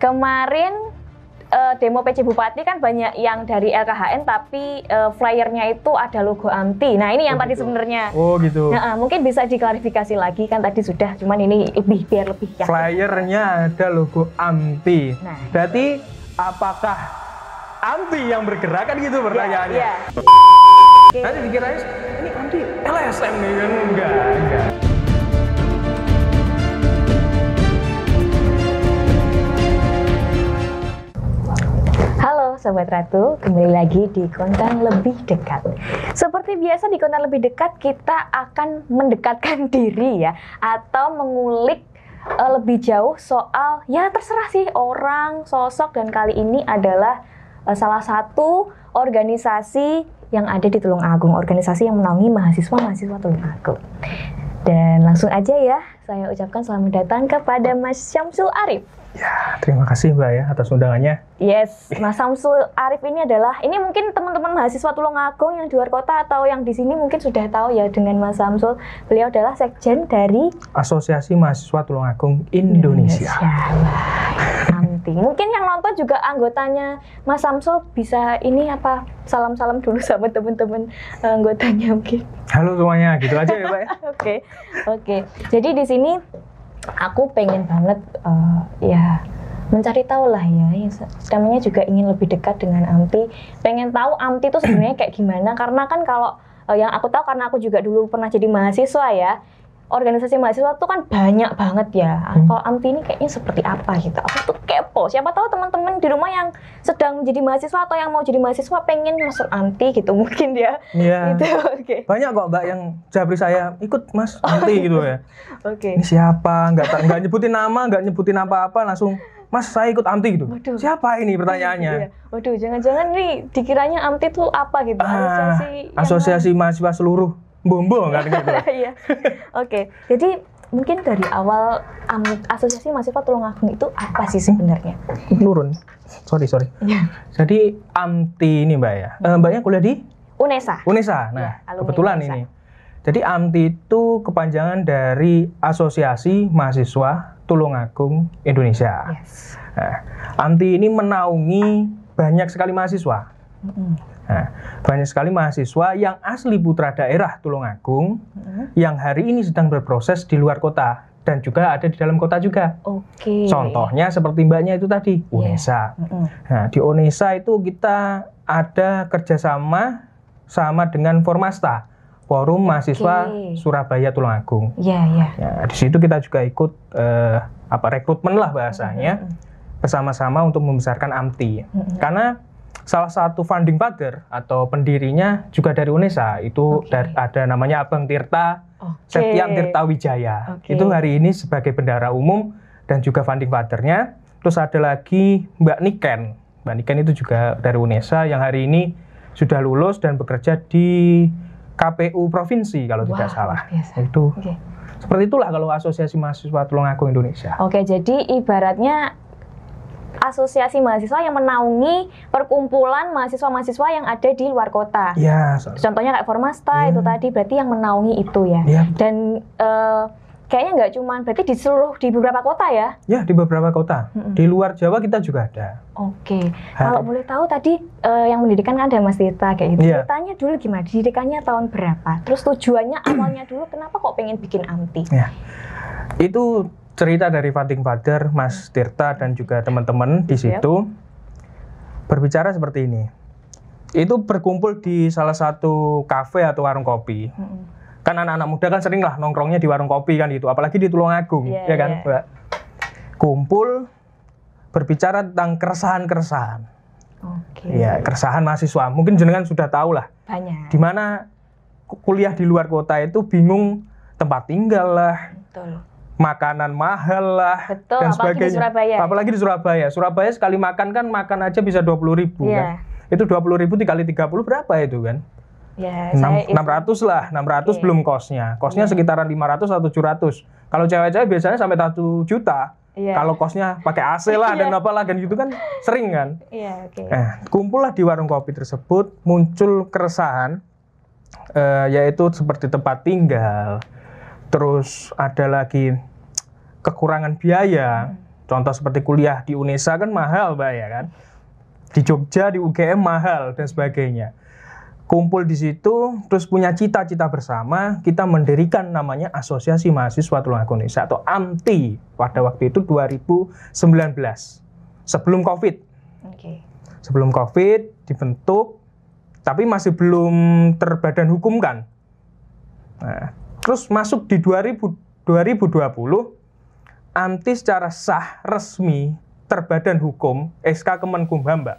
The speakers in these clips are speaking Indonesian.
Kemarin demo PC Bupati kan banyak yang dari LKHN tapi flyernya itu ada logo AMTI. Nah ini yang tadi sebenarnya. Oh gitu. Nah, mungkin bisa diklarifikasi lagi, kan tadi sudah, cuman ini biar lebih yakin. Flyernya ada logo AMTI. Nah. Berarti apakah AMTI yang bergerak kan gitu pertanyaannya? Iya. Nanti dikirain ini AMTI LSM nih kan? Enggak. Halo Sobat Ratu, kembali lagi di Konten Lebih Dekat. Seperti biasa di Konten Lebih Dekat kita akan mendekatkan diri ya, atau mengulik lebih jauh soal, ya terserah sih orang, sosok, dan kali ini adalah salah satu organisasi yang ada di Tulungagung, organisasi yang menaungi mahasiswa-mahasiswa Tulungagung. Dan langsung aja ya, saya ucapkan selamat datang kepada Mas Syamsul Arif. Ya, terima kasih Mbak ya atas undangannya. Yes, Mas Syamsul Arif ini mungkin teman-teman mahasiswa Tulungagung yang di luar kota atau yang di sini mungkin sudah tahu ya dengan Mas Syamsul. Beliau adalah sekjen dari Asosiasi Mahasiswa Tulungagung Indonesia. AMTI. Mungkin yang nonton juga anggotanya Mas Syamsul, bisa ini apa, salam-salam dulu sama teman-teman anggotanya mungkin. Halo semuanya, gitu aja ya Mbak ya. Oke. Jadi di sini aku pengen banget ya mencari tahu lah ya, namanya juga ingin lebih dekat dengan AMTI, pengen tahu AMTI itu sebenarnya kayak gimana, karena kan kalau yang aku tahu, karena aku juga dulu pernah jadi mahasiswa ya, organisasi mahasiswa itu kan banyak banget ya. Kalau AMTI ini kayaknya seperti apa gitu, aku tuh kepo, siapa tahu teman-teman di rumah yang sedang menjadi mahasiswa atau yang mau jadi mahasiswa pengen masuk AMTI gitu mungkin ya. Iya. Gitu, okay. Banyak kok Mbak yang jabri saya ikut Mas AMTI gitu ya. Oke. Ini siapa? Nggak nyebutin nama, nggak nyebutin apa-apa, langsung Mas saya ikut AMTI gitu. Waduh. Siapa ini pertanyaannya? Iya. Waduh, jangan-jangan nih dikiranya AMTI itu apa gitu? Asosiasi Mahasiswa Seluruh Bombo kan gitu. Iya. Oke. Jadi mungkin dari awal Asosiasi Mahasiswa Tulungagung itu apa sih sebenarnya? Nurun. Sorry. Iya. Jadi AMTI ini Mbak ya. Mbaknya kuliah di UNESA. Nah, ya, kebetulan UNESA. ini. Jadi AMTI itu kepanjangan dari Asosiasi Mahasiswa Tulungagung Indonesia. Yes. Nah, AMTI ini menaungi banyak sekali mahasiswa. Nah, banyak sekali mahasiswa yang asli putra daerah Tulungagung yang hari ini sedang berproses di luar kota dan juga ada di dalam kota juga. Oke. Contohnya seperti mbaknya itu tadi, UNESA. Nah, di UNESA itu kita ada kerjasama sama dengan Formasta, Forum Mahasiswa Surabaya Tulungagung. Iya. Ya, di situ kita juga ikut rekrutmen lah bahasanya, bersama-sama untuk membesarkan AMTI. Karena salah satu founding father atau pendirinya juga dari UNESA, itu ada namanya Abang Tirta Septian Tirta Wijaya. Itu hari ini sebagai bendahara umum dan juga founding fathernya. Terus ada lagi Mbak Niken. Mbak Niken itu juga dari UNESA yang hari ini sudah lulus dan bekerja di KPU Provinsi kalau tidak salah. Itu seperti itulah kalau Asosiasi Mahasiswa Tulungagung Indonesia. Oke, jadi ibaratnya asosiasi mahasiswa yang menaungi perkumpulan mahasiswa-mahasiswa yang ada di luar kota. Ya. Contohnya kayak Formasta itu tadi, berarti yang menaungi itu ya. Dan kayaknya nggak cuma berarti di beberapa kota ya? Ya, di beberapa kota. Di luar Jawa kita juga ada. Oke. Kalau boleh tahu tadi yang mendirikan kan ada Mas Tirta kayak gitu. Ceritanya dulu gimana? Didikannya tahun berapa? Terus tujuannya awalnya dulu kenapa kok pengen bikin AMTI? Ya. Itu cerita dari founding father Mas Tirta dan juga teman-teman di situ berbicara seperti ini. Itu berkumpul di salah satu kafe atau warung kopi. Kan anak-anak muda kan sering lah nongkrongnya di warung kopi kan gitu, apalagi di Tulungagung, ya kan, Mbak. Kumpul berbicara tentang keresahan-keresahan. Ya, keresahan mahasiswa. Mungkin jenengan sudah tahu lah. Banyak. Di mana kuliah di luar kota itu bingung tempat tinggal lah. Betul. Makanan mahal lah, dan sebagainya. Apalagi di Surabaya. Surabaya sekali makan kan makan aja bisa 20.000 kan. Itu 20.000 dikali 30 berapa itu kan? Ya, 600 lah, 600 belum kosnya. Kosnya sekitaran 500 atau 700. Kalau cewek-cewek biasanya sampai 1 juta. Kalau kosnya pakai AC lah dan apalah kan gitu kan sering kan. Kumpul lah di warung kopi tersebut, muncul keresahan, yaitu seperti tempat tinggal. Terus ada lagi kekurangan biaya, Contoh seperti kuliah di UNESA kan mahal, Mbak, ya kan? Di Jogja, di UGM mahal dan sebagainya. Kumpul di situ, terus punya cita-cita bersama, kita mendirikan namanya Asosiasi Mahasiswa Tulungagung Indonesia atau AMTI pada waktu itu 2019, sebelum COVID. Sebelum COVID dibentuk, tapi masih belum terbadan hukumkan. Nah, terus masuk di 2020, AMTI secara sah, resmi, terbadan hukum, SK Kemenkumham, Mbak.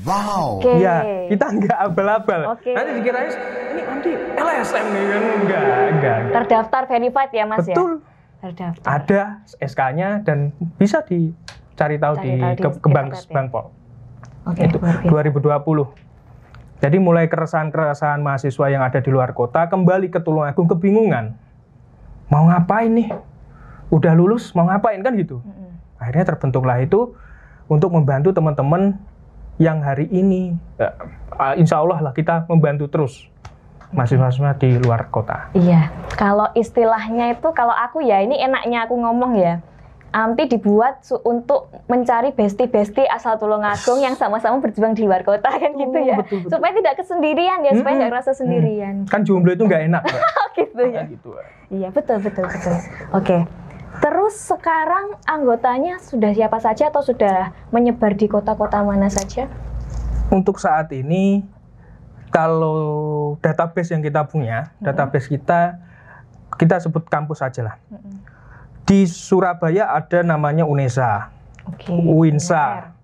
Wow. Ya, kita nggak abal-abal. Nanti dikirain, ini AMTI LSM nih kan? Enggak. Terdaftar verified ya, Mas? Betul. Ya? Terdaftar. Ada SK-nya dan bisa dicari tahu di Bank Pol. Itu 2020. Jadi mulai keresahan-keresahan mahasiswa yang ada di luar kota kembali ke Tulungagung kebingungan. Mau ngapain nih? Udah lulus mau ngapain kan gitu. Akhirnya terbentuklah itu untuk membantu teman-teman yang hari ini insya Allah lah kita membantu terus mahasiswa di luar kota. Iya, kalau istilahnya itu kalau aku ya ini enaknya aku ngomong ya, AMTI dibuat untuk mencari besti-besti asal Tulungagung yang sama-sama berjuang di luar kota kan gitu ya. Betul. Supaya tidak kesendirian ya, supaya tidak rasa sendirian. Kan jomblo itu nggak enak. Gitu ya. Gitu. Iya, betul. Oke. Terus sekarang anggotanya sudah siapa saja atau sudah menyebar di kota-kota mana saja? Untuk saat ini, kalau database yang kita punya, database kita sebut kampus saja lah. Di Surabaya ada namanya UNESA, UINSA,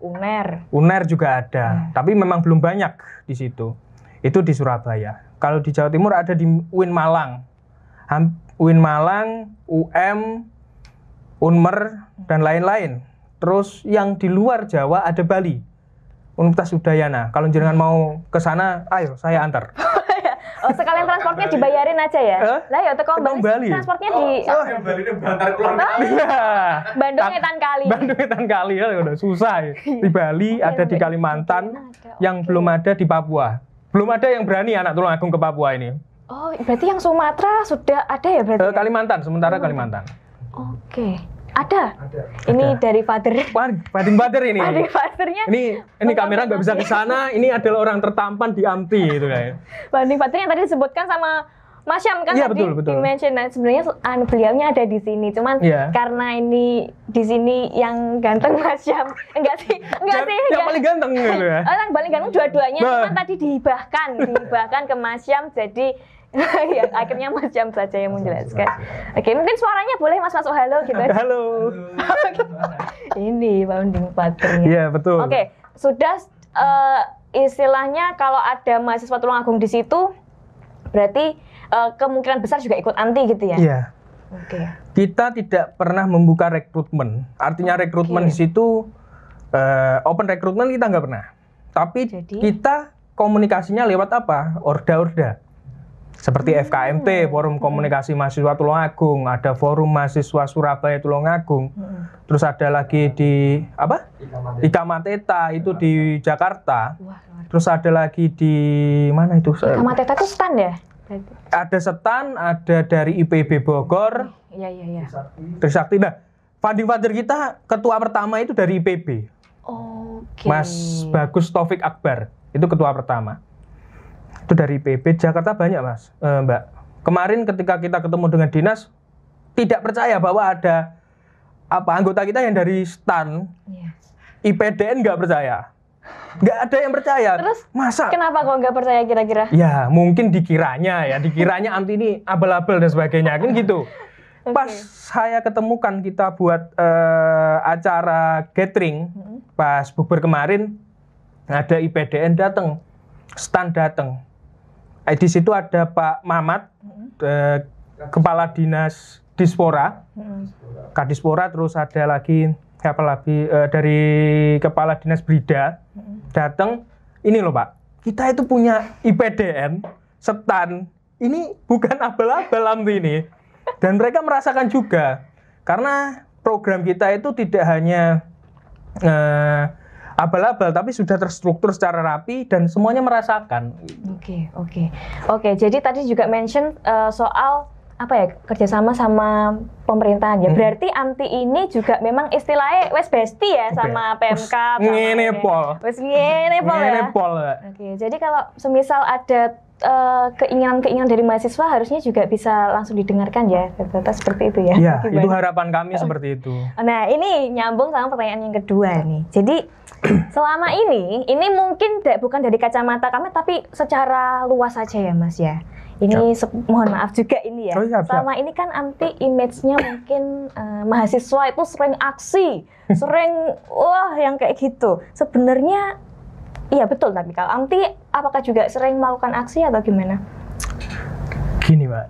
UNER juga ada, tapi memang belum banyak di situ. Itu di Surabaya. Kalau di Jawa Timur ada di UIN Malang, UM, Unmer, dan lain-lain. Terus yang di luar Jawa ada Bali, Universitas Udayana. Kalau jenengan mau ke sana, ayo saya antar. Oh, sekalian transportnya dibayarin aja ya? Lah ya, teko Bali. Transportnya di Bali ini bantar kulon kali. Bandung Etan Kali ya udah susah. Di Bali ada di Kalimantan, yang belum ada di Papua. Belum ada yang berani anak Tulungagung ke Papua ini. Oh, berarti yang Sumatera sudah ada ya berarti? Kalimantan, sementara Kalimantan. Oke. Ada. Ini dari father. Bading father ini. Bading fathernya. Ini kamera nggak bisa ke sana. Ini adalah orang tertampan di AMTI itu kayak. Bading father yang tadi disebutkan sama Mas Syam kan iya, tadi di-mention. Nah, sebenarnya beliaunya ada di sini. Cuman karena ini di sini yang ganteng Mas Syam. Enggak sih. Yang paling ganteng gitu ya. Yang paling ganteng dua-duanya. Cuman tadi dihibahkan ke Mas Syam. Jadi ya, akhirnya Mas Syam saja yang menjelaskan. Oke, mungkin suaranya boleh Mas masuk halo gitu. Halo. Ini founding fathernya. Iya, betul. Oke, sudah istilahnya kalau ada mahasiswa Tulungagung di situ, berarti kemungkinan besar juga ikut AMTI gitu ya? Iya. Oke. Kita tidak pernah membuka rekrutmen. Artinya rekrutmen di situ open rekrutmen kita nggak pernah. Tapi kita komunikasinya lewat apa? Orda-orda. Seperti FKMT, Forum Komunikasi Mahasiswa Tulungagung, ada Forum Mahasiswa Surabaya Tulungagung, terus ada lagi di Ikamateta itu di Jakarta, terus ada lagi di mana itu? Ikamateta itu stand ya? Ada stand, ada dari IPB Bogor, iya. Trisakti. Nah, founding father kita ketua pertama itu dari IPB, Mas Bagus Taufik Akbar, itu ketua pertama. Itu dari IPB. Jakarta banyak Mas, Mbak. Kemarin ketika kita ketemu dengan dinas, tidak percaya bahwa ada anggota kita yang dari STAN, IPDN nggak percaya. Nggak ada yang percaya. Terus masa? Kenapa kok nggak percaya kira-kira? Ya mungkin dikiranya AMTI ini abal-abal dan sebagainya kan gitu. Pas saya ketemukan kita buat acara gathering, pas bukber kemarin ada IPDN datang, STAN datang. Di situ ada Pak Mamat, Kepala Dinas Dispora, Kadispora, terus ada lagi dari Kepala Dinas Brida, datang. Ini loh Pak, kita itu punya IPDN, STAN, ini bukan abal-abal AMTI ini. Dan mereka merasakan juga, karena program kita itu tidak hanya abal-abal, tapi sudah terstruktur secara rapi dan semuanya merasakan. Oke. Jadi tadi juga mention soal apa ya, kerjasama sama pemerintahan ya. Berarti AMTI ini juga memang istilahnya wes besti ya sama PMK. Ngene pol. Wes ngene pol ya. Oke, jadi kalau semisal ada keinginan-keinginan dari mahasiswa harusnya juga bisa langsung didengarkan ya, data seperti itu ya. Ya, itu harapan kami seperti itu. Nah, ini nyambung sama pertanyaan yang kedua nih. Jadi selama ini mungkin bukan dari kacamata kami, tapi secara luas saja ya Mas ya. Ini mohon maaf juga ini ya. Selama ini kan AMTI image-nya mungkin mahasiswa itu sering aksi, sering yang kayak gitu. Sebenarnya iya betul, tapi kalau AMTI apakah juga sering melakukan aksi atau gimana? Gini Mbak,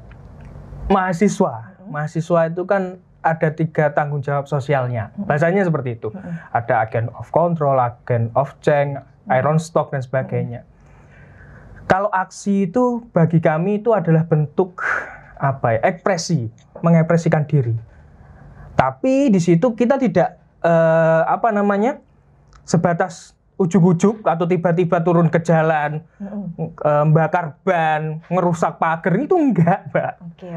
mahasiswa itu kan ada 3 tanggung jawab sosialnya. Bahasanya seperti itu. Ada agent of control, agent of change, iron stock dan sebagainya. Kalau aksi itu bagi kami itu adalah bentuk ekspresi, mengekspresikan diri. Tapi di situ kita tidak sebatas ujuk-ujuk atau tiba-tiba turun ke jalan, membakar ban, ngerusak pagar, itu enggak, Mbak.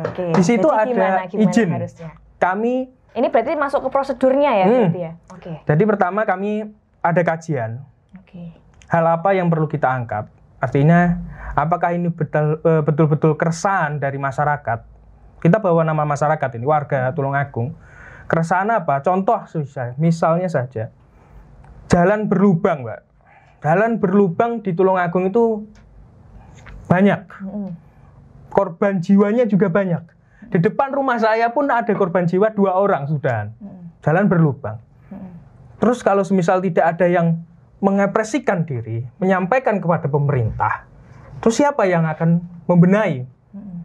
Oke. Di situ ada gimana izin. Harusnya? Kami ini berarti masuk ke prosedurnya ya, berarti ya. Oke. Jadi pertama kami ada kajian. Oke. Hal apa yang perlu kita angkat? Artinya, apakah ini betul-betul keresahan dari masyarakat? Kita bawa nama masyarakat ini, warga Tulungagung. Keresahan apa? Contoh misalnya saja, jalan berlubang, Mbak. Jalan berlubang di Tulungagung itu banyak. Korban jiwanya juga banyak. Di depan rumah saya pun ada korban jiwa 2 orang sudah. Jalan berlubang. Terus kalau semisal tidak ada yang mengekspresikan diri, menyampaikan kepada pemerintah, terus siapa yang akan membenahi?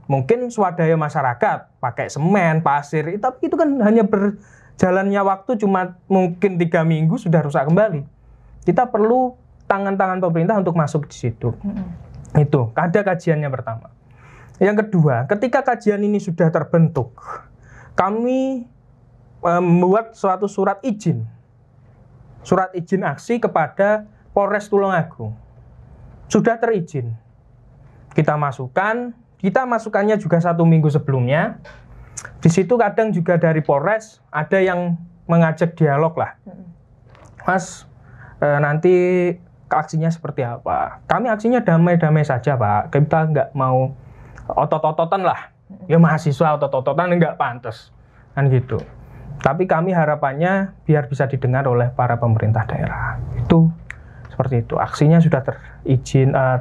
Mungkin swadaya masyarakat, pakai semen, pasir, tapi itu kan hanya berjalannya waktu cuma mungkin 3 minggu sudah rusak kembali. Kita perlu tangan-tangan pemerintah untuk masuk di situ. Itu, ada kajiannya pertama. Yang kedua, ketika kajian ini sudah terbentuk, kami membuat suatu surat izin aksi kepada Polres Tulungagung. Sudah terizin. Kita masukannya juga 1 minggu sebelumnya. Di situ kadang juga dari Polres ada yang mengajak dialog lah. Mas, nanti aksinya seperti apa? Kami aksinya damai-damai saja, Pak. Kita nggak mau otot-ototan lah. Ya mahasiswa otot-ototan nggak pantas. Kan gitu. Tapi kami harapannya biar bisa didengar oleh para pemerintah daerah. Itu seperti itu. Aksinya sudah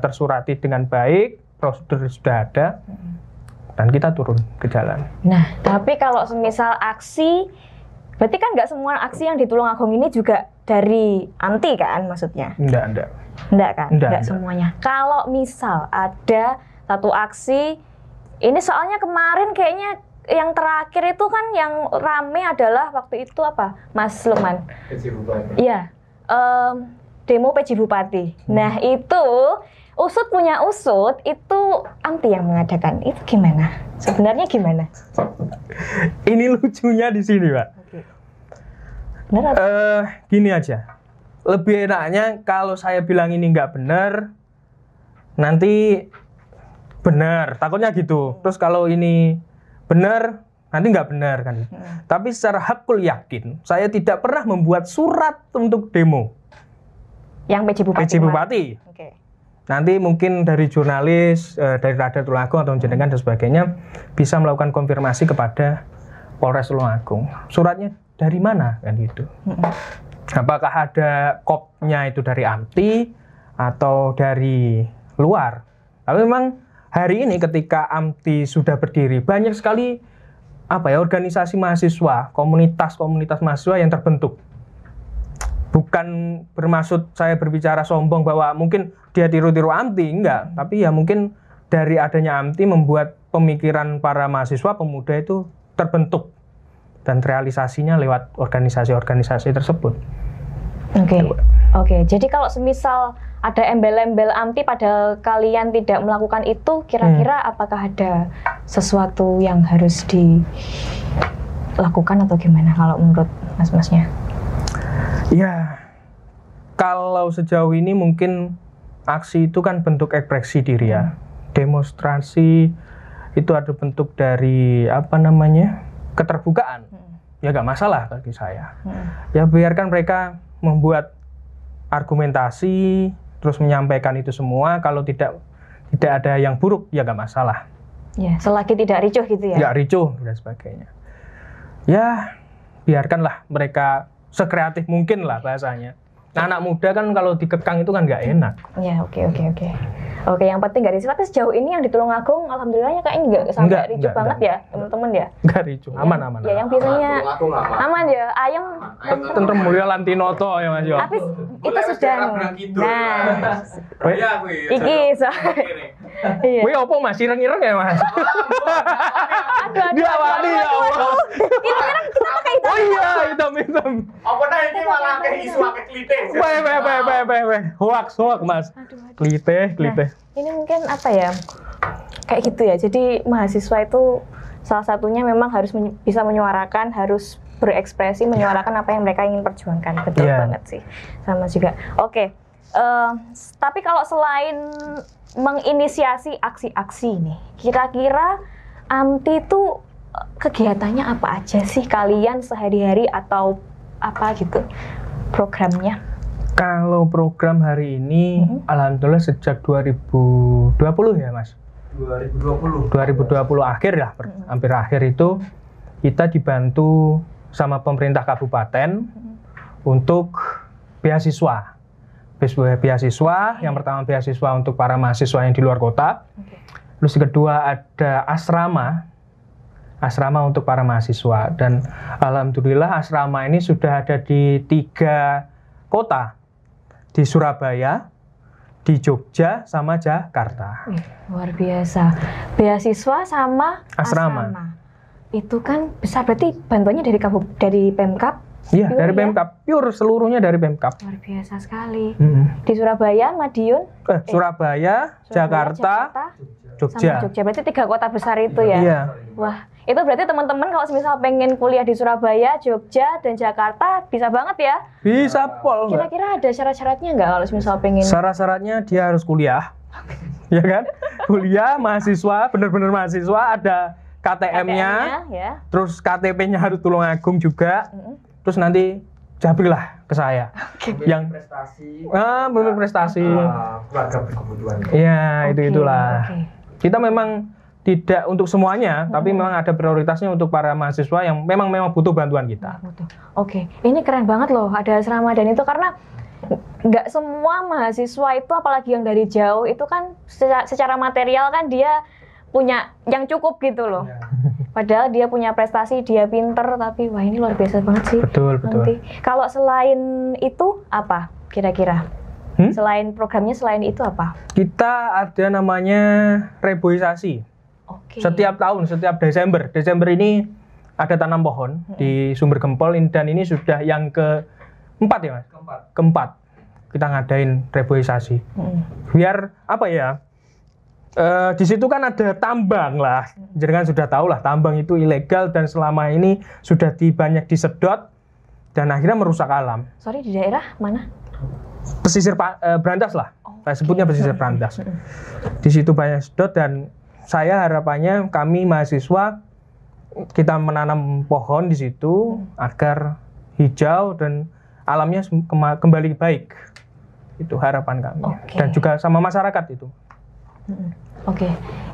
tersurati dengan baik, prosedur sudah ada, dan kita turun ke jalan. Nah, tapi kalau semisal aksi, berarti kan nggak semua aksi yang di Tulungagung ini juga dari AMTI kan maksudnya? Enggak kan? Enggak semuanya. Kalau misal ada satu aksi, ini soalnya kemarin kayaknya yang terakhir itu kan yang rame adalah waktu itu apa, Mas Lukman? PJ Bupati. Iya, demo PJ Bupati. Nah itu punya usut itu AMTI yang mengadakan. Itu gimana? Sebenarnya gimana? Ini lucunya di sini, Pak. Benar atau? Gini aja. Lebih enaknya kalau saya bilang ini nggak benar, nanti benar. Takutnya gitu. Terus kalau ini benar, nanti nggak benar kan. Tapi secara hakul yakin, saya tidak pernah membuat surat untuk demo. Yang PJ Bupati. Oke. Nanti mungkin dari jurnalis, dari Radar Tulungagung atau jenengan dan sebagainya, bisa melakukan konfirmasi kepada Polres Tulungagung. Suratnya dari mana kan gitu. Apakah ada kopnya itu dari AMTI atau dari luar? Tapi memang hari ini ketika AMTI sudah berdiri, banyak sekali organisasi mahasiswa, komunitas mahasiswa yang terbentuk. Bukan bermaksud saya berbicara sombong bahwa mungkin dia tiru-tiru AMTI, enggak. Tapi ya mungkin dari adanya AMTI membuat pemikiran para mahasiswa pemuda itu terbentuk. Dan realisasinya lewat organisasi-organisasi tersebut. Oke. Jadi kalau semisal ada embel-embel AMTI padahal kalian tidak melakukan itu, kira-kira apakah ada sesuatu yang harus dilakukan atau gimana kalau menurut mas-masnya? Ya, kalau sejauh ini mungkin aksi itu kan bentuk ekspresi diri ya. Demonstrasi itu ada bentuk dari apa namanya keterbukaan, ya nggak masalah bagi saya. Ya biarkan mereka membuat argumentasi, terus menyampaikan itu semua. Kalau tidak ada yang buruk, ya nggak masalah. Ya, selagi tidak ricuh gitu ya. Nggak ricuh dan sebagainya. Ya biarkanlah mereka sekreatif mungkin lah bahasanya. Nah, anak muda kan kalau dikekang itu kan nggak enak. Ya, oke. Oke, yang penting nggak ricuh. Tapi sejauh ini yang di Tulungagung, alhamdulillahnya kayaknya nggak sampai ricuh banget ya, teman-teman ya. Nggak ricuh, aman. Ya, yang biasanya aman ya, ayam. Tentrem Mulya Lantinoto ya Mas yo. Tapi itu sudah. Nah, iki so. Iya. Wih, opo Mas ireng-ireng ya Mas? Aduh. Diawali ya Allah. Ireng-ireng kita pakai hitam. Oh iya, hitam. Apa nah ini malah kayak isu akeh klite. Hoax Mas. Klite. Nah, ini mungkin apa ya? Kayak gitu ya. Jadi mahasiswa itu salah satunya memang harus bisa menyuarakan, harus berekspresi, menyuarakan apa yang mereka ingin perjuangkan. Betul banget sih. Sama juga. Oke. Tapi kalau selain menginisiasi aksi-aksi ini, kira-kira AMTI itu kegiatannya apa aja sih kalian sehari-hari atau apa gitu programnya? Kalau program hari ini, alhamdulillah sejak 2020 ya Mas? 2020 akhir lah, hampir akhir itu kita dibantu sama pemerintah kabupaten untuk beasiswa. Yang pertama beasiswa untuk para mahasiswa yang di luar kota. Terus yang kedua ada asrama untuk para mahasiswa. Dan alhamdulillah asrama ini sudah ada di 3 kota. Di Surabaya, di Jogja, sama Jakarta. Luar biasa. Beasiswa sama asrama. Itu kan besar, berarti bantuannya dari Pemkab? Iya, dari Pemkab. Pure seluruhnya dari Pemkab. Luar biasa sekali. Di Surabaya, Madiun? Surabaya, Jakarta, Jogja. Sama Jogja. Berarti 3 kota besar itu ya? Iya. Wah, itu berarti teman-teman kalau misal pengen kuliah di Surabaya, Jogja, dan Jakarta bisa banget ya? Bisa pol. Kira-kira ada syarat-syaratnya nggak kalau misal pengen? Syarat-syaratnya dia harus kuliah. Ya kan? Kuliah, mahasiswa, benar-benar mahasiswa, ada KTM-nya, ya. Terus KTP-nya harus Tulungagung juga. Terus nanti jabrilah ke saya. Yang prestasi. Benar prestasi. Keluarga berkebutuhan. Iya, itulah. Kita memang tidak untuk semuanya, tapi memang ada prioritasnya untuk para mahasiswa yang memang butuh bantuan kita. Oke, ini keren banget loh ada asrama dan itu karena nggak semua mahasiswa itu apalagi yang dari jauh itu kan secara material kan dia punya yang cukup gitu loh. Padahal dia punya prestasi, dia pinter, tapi wah ini luar biasa banget sih. Betul. Kalau selain itu apa kira-kira? Selain programnya, selain itu apa? Kita ada namanya reboisasi. Setiap tahun, setiap Desember ini ada tanam pohon di Sumber Gempol dan ini sudah yang keempat ya Mas? Keempat. Kita ngadain reboisasi. Biar apa ya? Di situ kan ada tambang lah. Jadi kan sudah tahu lah tambang itu ilegal dan selama ini sudah banyak disedot dan akhirnya merusak alam. Sorry, di daerah mana? Pesisir Brantas lah. Saya sebutnya pesisir Brantas. Di situ banyak sedot dan saya harapannya kami mahasiswa kita menanam pohon di situ agar hijau dan alamnya kembali baik. Itu harapan kami. Dan juga sama masyarakat itu.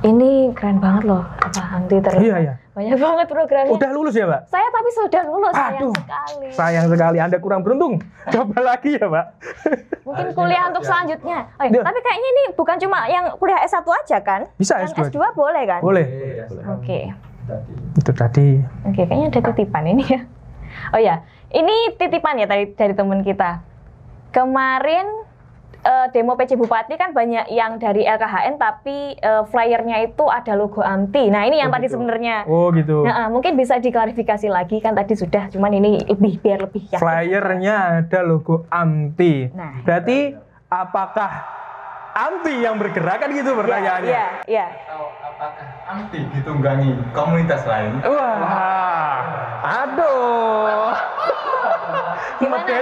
Ini keren banget loh, AMTI ternyata. Iya. Banyak banget programnya. Udah lulus ya, Mbak? Saya tapi sudah lulus, Aduh, sayang sekali. Sayang sekali, Anda kurang beruntung. Coba lagi ya, Mbak. Mungkin kuliah untuk selanjutnya. Tapi kayaknya ini bukan cuma yang kuliah S1 aja kan? Bisa yang S2. S2 boleh kan? Boleh. Itu tadi. Kayaknya ada titipan ini ya. Oh ya, ini titipan ya dari teman kita. Kemarin demo PC Bupati kan banyak yang dari LKHN tapi flyernya itu ada logo AMTI. Nah ini yang tadi sebenarnya. Oh gitu. Nah, mungkin bisa diklarifikasi lagi kan tadi sudah, cuman ini biar lebih yakin. Flyernya ada logo AMTI. Nah, berarti apakah AMTI yang bergerak kan gitu pertanyaannya? Iya. Atau apakah AMTI ditunggangi komunitas lain? Wah, aduh. Gimana?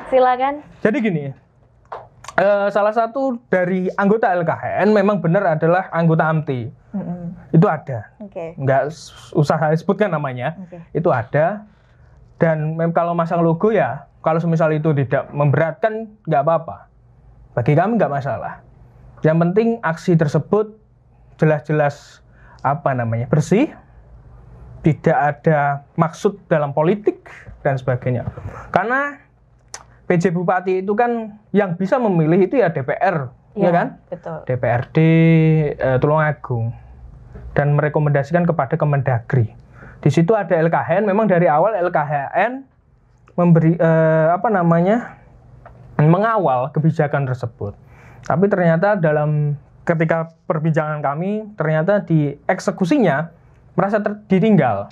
Silakan. Jadi gini. Salah satu dari anggota LKHN memang benar adalah anggota AMTI. Itu ada. Oke. Nggak usah saya sebutkan namanya. Oke. Itu ada. Dan kalau masang logo ya, kalau semisal itu tidak memberatkan, nggak apa-apa. Bagi kami nggak masalah. Yang penting aksi tersebut jelas-jelas bersih, tidak ada maksud dalam politik dan sebagainya. Karena PJ Bupati itu kan yang bisa memilih itu ya DPR, ya kan? Betul. DPRD Tulungagung dan merekomendasikan kepada Kemendagri. Di situ ada LKHN. Memang dari awal LKHN memberi mengawal kebijakan tersebut. Tapi ternyata ketika perbincangan kami, ternyata di eksekusinya merasa ditinggal.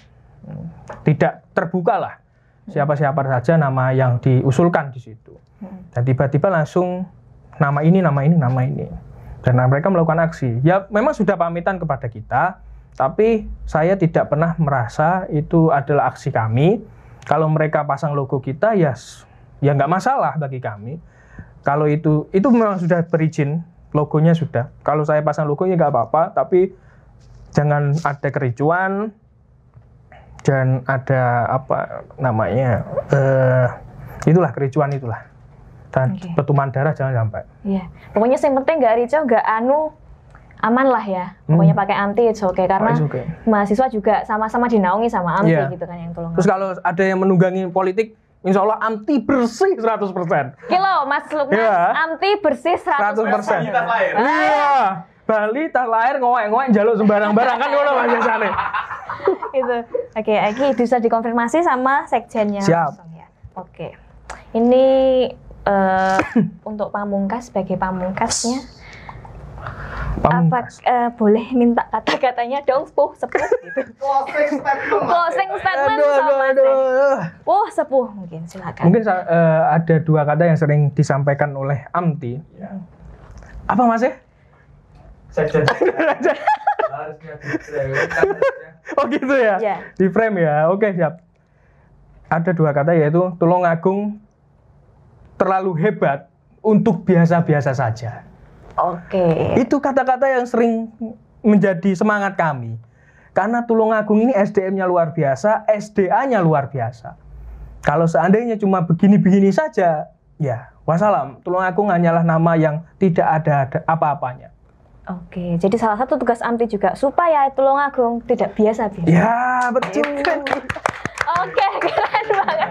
Tidak terbuka lah siapa-siapa saja nama yang diusulkan di situ. Dan tiba-tiba langsung nama ini. Dan mereka melakukan aksi. Ya memang sudah pamitan kepada kita, tapi saya tidak pernah merasa itu adalah aksi kami. Kalau mereka pasang logo kita, ya nggak masalah bagi kami. Kalau itu memang sudah berizin, logonya sudah. Kalau saya pasang logonya nggak apa-apa, tapi jangan ada kericuan dan ada itulah kericuan itulah. Dan pertumpahan darah jangan sampai. Iya. Pokoknya yang penting nggak ricuh, nggak aman lah ya. Pokoknya pakai anti itu oke, karena mahasiswa juga sama-sama dinaungi sama anti gitu kan yang tolong. Terus kalau ada yang menunggangi politik, insya Allah anti bersih 100%. Kilo Mas Lukman, anti bersih 100%. Iya. Bali tas lahir ngowek-ngowek njaluk sembarang-barang kan ngono Mas biasane. Itu. Oke, Aki bisa dikonfirmasi sama sekjennya. Siap. Langsung ya. Oke. Ini untuk pamungkas, sebagai pamungkasnya. Pamungkas. Boleh minta kata-katanya dong, sepuh gitu. Closing statement sama sepuh mungkin, silakan. Mungkin ada dua kata yang sering disampaikan oleh Amti. Apa Mas ya? Sekjen. Oh gitu ya? Di frame ya. Oke, siap. Ada dua kata yaitu Tulungagung terlalu hebat untuk biasa-biasa saja. Oke. Itu kata-kata yang sering menjadi semangat kami. Karena Tulungagung ini SDM-nya luar biasa, SDA-nya luar biasa. Kalau seandainya cuma begini-begini saja, ya wassalam. Tulungagung hanyalah nama yang tidak ada apa-apanya. Oke, jadi salah satu tugas Amti juga supaya Tulungagung tidak biasa-biasa. Ya, betul. Oke, keren banget.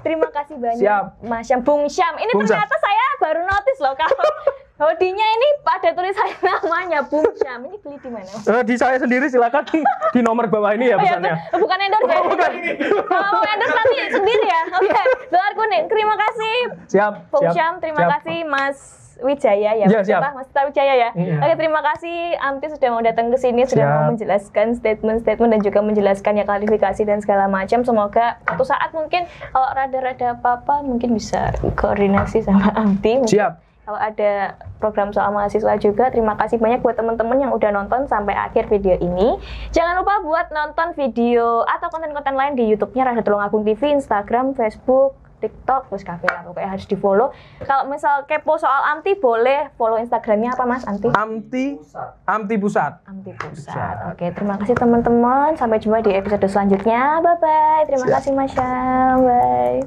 Terima kasih banyak. Siap. Mas Syam, Bung Syam. Ini ternyata saya baru notice loh kalau hoodie-nya ini ada tulisan namanya Bung Syam. Ini beli di mana? Di saya sendiri silakan di nomor bawah ini ya pesannya. Bukan endorse ya? Bukan. Kalau endorse nanti sendiri ya. Oke, dolar kuning. Terima kasih. Siap. Bung Syam, terima kasih Mas Wijaya ya, Mas Wijaya ya. Oke, terima kasih Amti sudah mau datang ke sini, sudah mau menjelaskan statement-statement dan juga menjelaskan ya klarifikasi dan segala macam. Semoga suatu saat mungkin kalau rada-rada apa-apa mungkin bisa koordinasi sama Amti. Siap. Kalau ada program soal mahasiswa juga, terima kasih banyak buat teman-teman yang udah nonton sampai akhir video ini. Jangan lupa buat nonton video atau konten-konten lain di YouTube-nya Radha Tulungagung TV, Instagram, Facebook, TikTok, terus kafe lah pokoknya harus di follow. Kalau misal kepo soal Amti boleh follow Instagramnya apa Mas Amti? Amti Pusat. Oke, terima kasih teman-teman. Sampai jumpa di episode selanjutnya. Bye bye. Terima kasih Mas Syam. Bye.